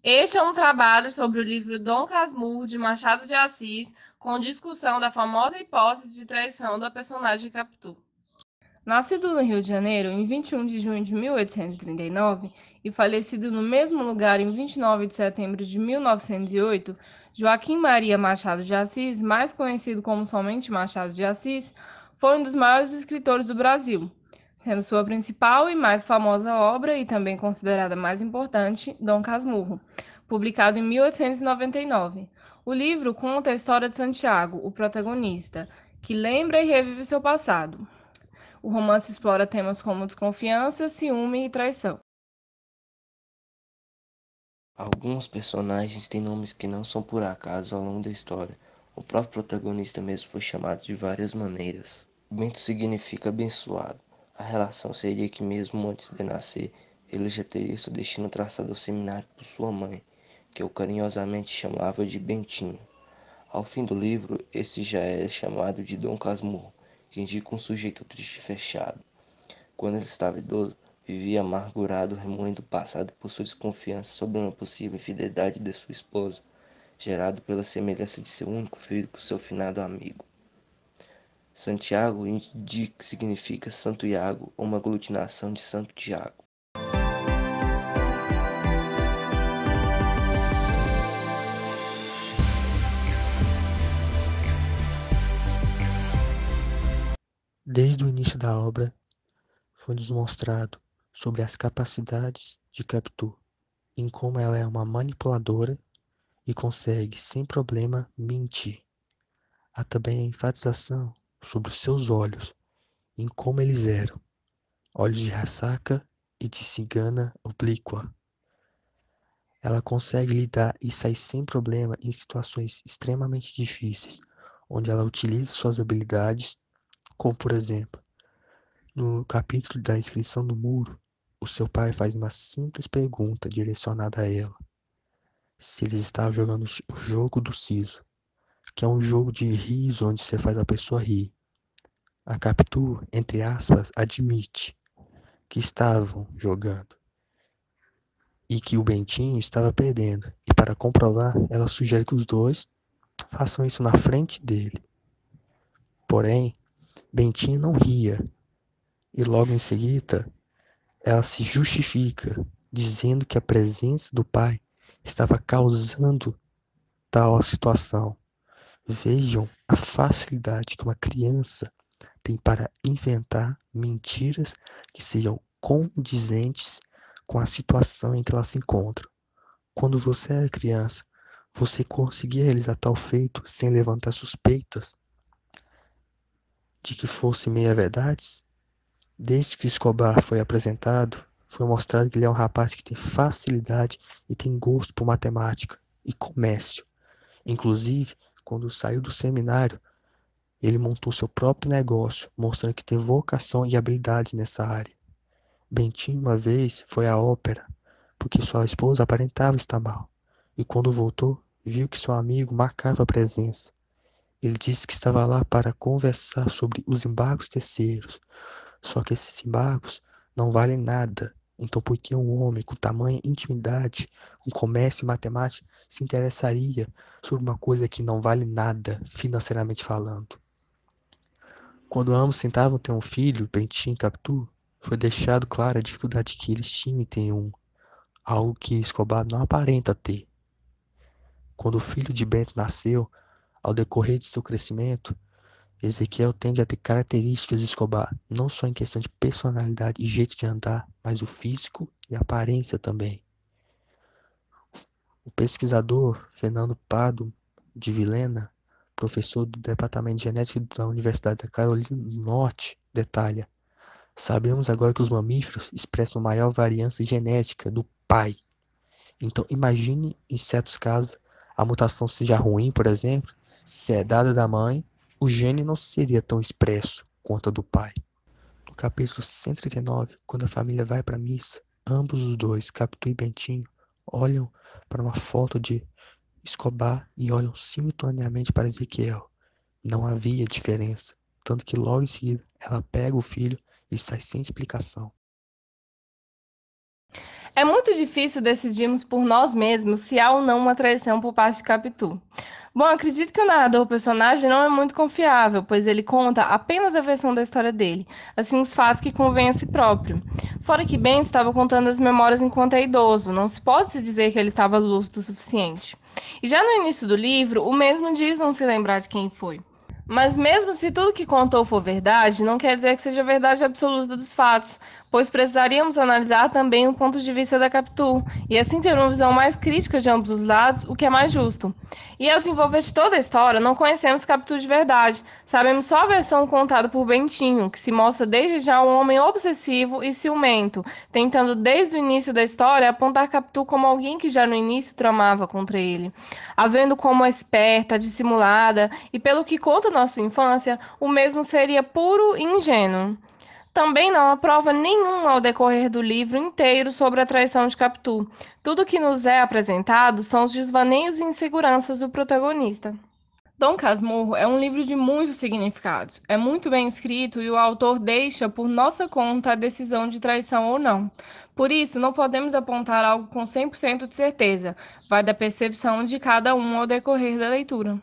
Este é um trabalho sobre o livro Dom Casmurro, de Machado de Assis, com discussão da famosa hipótese de traição da personagem Capitu. Nascido no Rio de Janeiro em 21 de junho de 1839 e falecido no mesmo lugar em 29 de setembro de 1908, Joaquim Maria Machado de Assis, mais conhecido como somente Machado de Assis, foi um dos maiores escritores do Brasil, sendo sua principal e mais famosa obra, e também considerada mais importante, Dom Casmurro, publicado em 1899. O livro conta a história de Santiago, o protagonista, que lembra e revive seu passado. O romance explora temas como desconfiança, ciúme e traição. Alguns personagens têm nomes que não são por acaso ao longo da história. O próprio protagonista mesmo foi chamado de várias maneiras. Bento significa abençoado. A relação seria que mesmo antes de nascer, ele já teria seu destino traçado ao seminário por sua mãe, que o carinhosamente chamava de Bentinho. Ao fim do livro, esse já é chamado de Dom Casmurro, que indica um sujeito triste e fechado. Quando ele estava idoso, vivia amargurado, remoendo o passado por sua desconfiança sobre uma possível infidelidade de sua esposa, gerado pela semelhança de seu único filho com seu finado amigo. Santiago significa Santo Iago, ou uma aglutinação de Santo Tiago. Desde o início da obra, foi-nos mostrado sobre as capacidades de Capitu, em como ela é uma manipuladora e consegue, sem problema, mentir. Há também a enfatização sobre os seus olhos, em como eles eram, olhos de ressaca e de cigana oblíqua. Ela consegue lidar e sair sem problema em situações extremamente difíceis, onde ela utiliza suas habilidades, como por exemplo, no capítulo da inscrição do muro, o seu pai faz uma simples pergunta direcionada a ela: se eles estavam jogando o jogo do siso, que é um jogo de riso onde você faz a pessoa rir. A Capitu, entre aspas, admite que estavam jogando e que o Bentinho estava perdendo. E para comprovar, ela sugere que os dois façam isso na frente dele. Porém, Bentinho não ria e logo em seguida ela se justifica, dizendo que a presença do pai estava causando tal situação. Vejam a facilidade que uma criança tem para inventar mentiras que sejam condizentes com a situação em que ela se encontra. Quando você era criança, você conseguia realizar tal feito sem levantar suspeitas de que fosse meia-verdades? Desde que Escobar foi apresentado, foi mostrado que ele é um rapaz que tem facilidade e tem gosto por matemática e comércio. Inclusive, quando saiu do seminário, ele montou seu próprio negócio, mostrando que tem vocação e habilidade nessa área. Bentinho, uma vez, foi à ópera, porque sua esposa aparentava estar mal, e quando voltou, viu que seu amigo marcava a presença. Ele disse que estava lá para conversar sobre os embargos terceiros, só que esses embargos não valem nada. Então, por que um homem com tamanha intimidade, com comércio e matemática, se interessaria sobre uma coisa que não vale nada, financeiramente falando? Quando ambos tentavam ter um filho, Bentinho e Capitu, foi deixado claro a dificuldade que eles tinham em ter um, algo que Escobar não aparenta ter. Quando o filho de Bento nasceu, ao decorrer de seu crescimento, Ezequiel tende a ter características de Escobar, não só em questão de personalidade e jeito de andar, mas o físico e a aparência também. O pesquisador Fernando Prado de Vilhena, professor do Departamento de Genética da Universidade da Carolina do Norte, detalha: sabemos agora que os mamíferos expressam maior variância genética do pai. Então, imagine, em certos casos, a mutação seja ruim, por exemplo, se é dada da mãe, o gene não seria tão expresso quanto a do pai. No capítulo 139, quando a família vai para a missa, ambos os dois, Capitu e Bentinho, olham para uma foto de Escobar e olham simultaneamente para Ezequiel. Não havia diferença, tanto que logo em seguida ela pega o filho e sai sem explicação. É muito difícil decidirmos por nós mesmos se há ou não uma traição por parte de Capitu. Bom, acredito que o narrador personagem não é muito confiável, pois ele conta apenas a versão da história dele, assim os fatos que convém a si próprio. Fora que Ben estava contando as memórias enquanto é idoso, não se pode se dizer que ele estava lúcido o suficiente. E já no início do livro, o mesmo diz não se lembrar de quem foi. Mas mesmo se tudo que contou for verdade, não quer dizer que seja verdade absoluta dos fatos, pois precisaríamos analisar também o ponto de vista da Capitu, e assim ter uma visão mais crítica de ambos os lados, o que é mais justo. E ao desenvolver de toda a história, não conhecemos Capitu de verdade, sabemos só a versão contada por Bentinho, que se mostra desde já um homem obsessivo e ciumento, tentando desde o início da história apontar Capitu como alguém que já no início tramava contra ele. Havendo como esperta, dissimulada, e pelo que conta nossa infância, o mesmo seria puro e ingênuo. Também não há prova nenhuma ao decorrer do livro inteiro sobre a traição de Capitu. Tudo que nos é apresentado são os desvaneios e inseguranças do protagonista. Dom Casmurro é um livro de muitos significados. É muito bem escrito e o autor deixa por nossa conta a decisão de traição ou não. Por isso, não podemos apontar algo com 100% de certeza. Vai da percepção de cada um ao decorrer da leitura.